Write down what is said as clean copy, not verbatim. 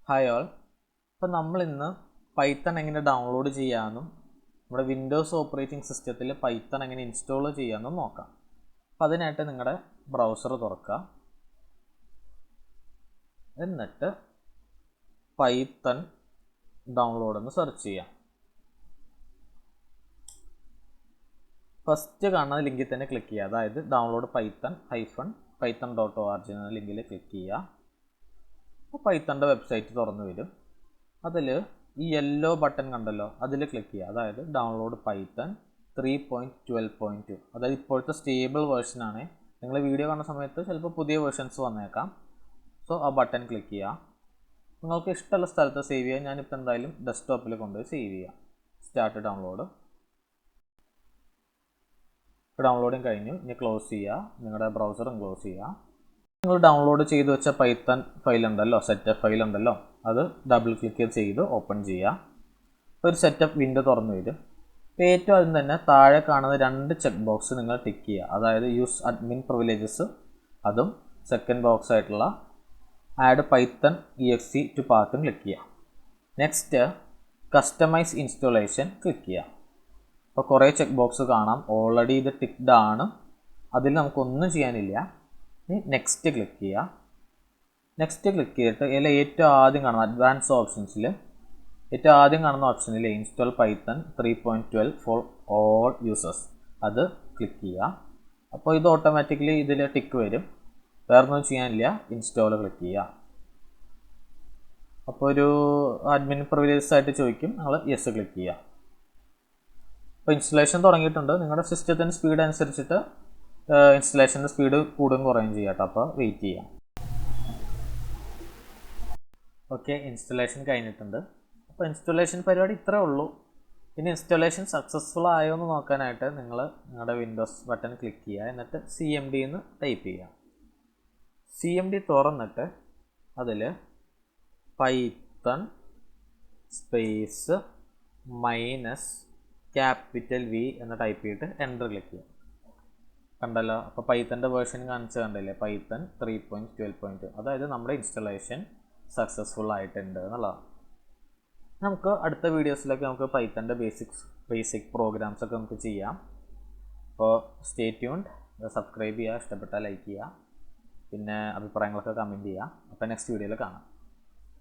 Hi all. അപ്പോൾ നമ്മൾ ഇന്ന് പൈത്തൺ എങ്ങനെ ഡൗൺലോഡ് ചെയ്യാമെന്നും നമ്മുടെ വിൻഡോസ് ഓപ്പറേറ്റിംഗ് സിസ്റ്റത്തിൽ പൈത്തൺ എങ്ങനെ ഇൻസ്റ്റാൾ ചെയ്യാമെന്നും നോക്കാം. അപ്പോൾ അതിനായിട്ട് നിങ്ങളുടെ ബ്രൗസർ തുറക്കുക. എന്നിട്ട് പൈത്തൺ ഡൗൺലോഡ് എന്ന് സെർച്ച് ചെയ്യാം. ഫസ്റ്റ് കാണുന്ന ലിങ്കിൽ തന്നെ ക്ലിക്ക് ചെയ്യുക. അതായത് ഡൗൺലോഡ് python-python.org എന്ന ലിങ്കിൽ ക്ലിക്ക് ചെയ്യുക. അപ്പോൾ പൈത്തണിൻ്റെ വെബ്സൈറ്റ് തുറന്നു വരും. അതിൽ ഈ യെല്ലോ ബട്ടൺ കണ്ടല്ലോ, അതിൽ ക്ലിക്ക് ചെയ്യുക. അതായത് ഡൗൺലോഡ് പൈത്തൺ 3.12.2, അതായത് ഇപ്പോഴത്തെ സ്റ്റേബിൾ വേർഷനാണ്. നിങ്ങൾ വീഡിയോ കാണുന്ന സമയത്ത് ചിലപ്പോൾ പുതിയ വേർഷൻസ് വന്നേക്കാം. സോ ആ ബട്ടൺ ക്ലിക്ക് ചെയ്യുക. നിങ്ങൾക്ക് ഇഷ്ടമുള്ള സ്ഥലത്ത് സേവ് ചെയ്യുക. ഞാനിപ്പോൾ എന്തായാലും ഡെസ്ക്ടോപ്പിൽ കൊണ്ടുപോയി സേവ് ചെയ്യാം. Start download. ഡൗൺലോഡിങ് കഴിഞ്ഞു. ഇനി ക്ലോസ് ചെയ്യുക. നിങ്ങളുടെ ബ്രൗസറും ക്ലോസ് ചെയ്യുക. നിങ്ങൾ ഡൗൺലോഡ് ചെയ്ത് വെച്ച പൈത്തൺ ഫയൽ ഉണ്ടല്ലോ, സെറ്റപ്പ് ഫയൽ ഉണ്ടല്ലോ, അത് ഡബിൾ ക്ലിക്ക് ചെയ്ത് ഓപ്പൺ ചെയ്യുക. ഒരു സെറ്റപ്പ് വിൻഡോ തുറന്നു വരും. ഇപ്പോൾ ഏറ്റവും ആദ്യം തന്നെ താഴെ കാണുന്ന 2 ചെക്ക് ബോക്സ് നിങ്ങൾ ടിക്ക് ചെയ്യുക. അതായത് യൂസ് അഡ്മിൻ പ്രിവിലേജസ്, അതും സെക്കൻഡ് ബോക്സ് ആയിട്ടുള്ള ആഡ് പൈത്തൺ exe ടു പാത്തും ക്ലിക്ക് ചെയ്യുക. നെക്സ്റ്റ് കസ്റ്റമൈസ് ഇൻസ്റ്റാളേഷൻ ക്ലിക്ക് ചെയ്യുക. അപ്പോൾ കുറേ ചെക്ക് ബോക്സ് കാണാം. ഓൾറെഡി ഇത് ടിക്ഡ് ആണ്, അതിൽ നമുക്കൊന്നും ചെയ്യാനില്ല. ഇനി നെക്സ്റ്റ് ക്ലിക്ക് ചെയ്യുക. നെക്സ്റ്റ് ക്ലിക്ക് ചെയ്തിട്ട് ഇതിൽ ഏറ്റവും ആദ്യം കാണുന്ന അഡ്വാൻസ് ഓപ്ഷൻസിൽ ഏറ്റവും ആദ്യം കാണുന്ന ഓപ്ഷനിൽ install Python 3.12 for all users, അത് ക്ലിക്ക് ചെയ്യുക. അപ്പോൾ ഇത് ഓട്ടോമാറ്റിക്കലി ഇതിൽ ടിക്ക് വരും. വേറൊന്നും ചെയ്യാനില്ല. ഇൻസ്റ്റാൾ ക്ലിക്ക് ചെയ്യുക. അപ്പോൾ ഒരു അഡ്മിൻ പ്രിവിലേജസ് ആയിട്ട് ചോദിക്കും. നിങ്ങൾ യെസ് ക്ലിക്ക് ചെയ്യുക. അപ്പോൾ ഇൻസ്റ്റലേഷൻ തുടങ്ങിയിട്ടുണ്ട്. നിങ്ങളുടെ സിസ്റ്റത്തിൻ്റെ സ്പീഡ് അനുസരിച്ചിട്ട് ഇൻസ്റ്റലേഷൻ്റെ സ്പീഡ് കൂടുകയും കുറയുകയും ചെയ്യാം കേട്ടോ. അപ്പോൾ വെയിറ്റ് ചെയ്യാം. ഓക്കെ, ഇൻസ്റ്റലേഷൻ കഴിഞ്ഞിട്ടുണ്ട്. അപ്പോൾ ഇൻസ്റ്റലേഷൻ പരിപാടി ഇത്രേ ഉള്ളൂ. പിന്നെ ഇൻസ്റ്റലേഷൻ സക്സസ്ഫുൾ ആയോ എന്ന് നോക്കാനായിട്ട് നിങ്ങൾ നിങ്ങളുടെ വിൻഡോസ് ബട്ടൺ ക്ലിക്ക് ചെയ്യുക. എന്നിട്ട് CMD എന്ന് ടൈപ്പ് ചെയ്യുക. CMD തുറന്നിട്ട് അതിൽ പൈത്തൺ സ്പേസ് -V എന്ന് ടൈപ്പ് ചെയ്തിട്ട് എൻ്റർ ക്ലിക്ക് ചെയ്യുക. കണ്ടല്ലോ, അപ്പോൾ പൈത്തൻ്റെ വേർഷൻ കാണിച്ച് കണ്ടില്ലേ, പൈത്തൺ 3.12.2, അതായത് നമ്മുടെ ഇൻസ്റ്റലേഷൻ സക്സസ്ഫുൾ ആയിട്ടുണ്ട് എന്നുള്ളതാണ്. നമുക്ക് അടുത്ത വീഡിയോസിലൊക്കെ നമുക്ക് പൈത്തൻ്റെ ബേസിക് പ്രോഗ്രാംസ് ഒക്കെ നമുക്ക് ചെയ്യാം. അപ്പോൾ സ്റ്റേ ട്യൂൺഡ്. സബ്സ്ക്രൈബ് ചെയ്യുക, ഇഷ്ടപ്പെട്ടാൽ ലൈക്ക് ചെയ്യുക, പിന്നെ അഭിപ്രായങ്ങളൊക്കെ കമൻറ്റ് ചെയ്യുക. അപ്പോൾ നെക്സ്റ്റ് വീഡിയോയിൽ കാണാം.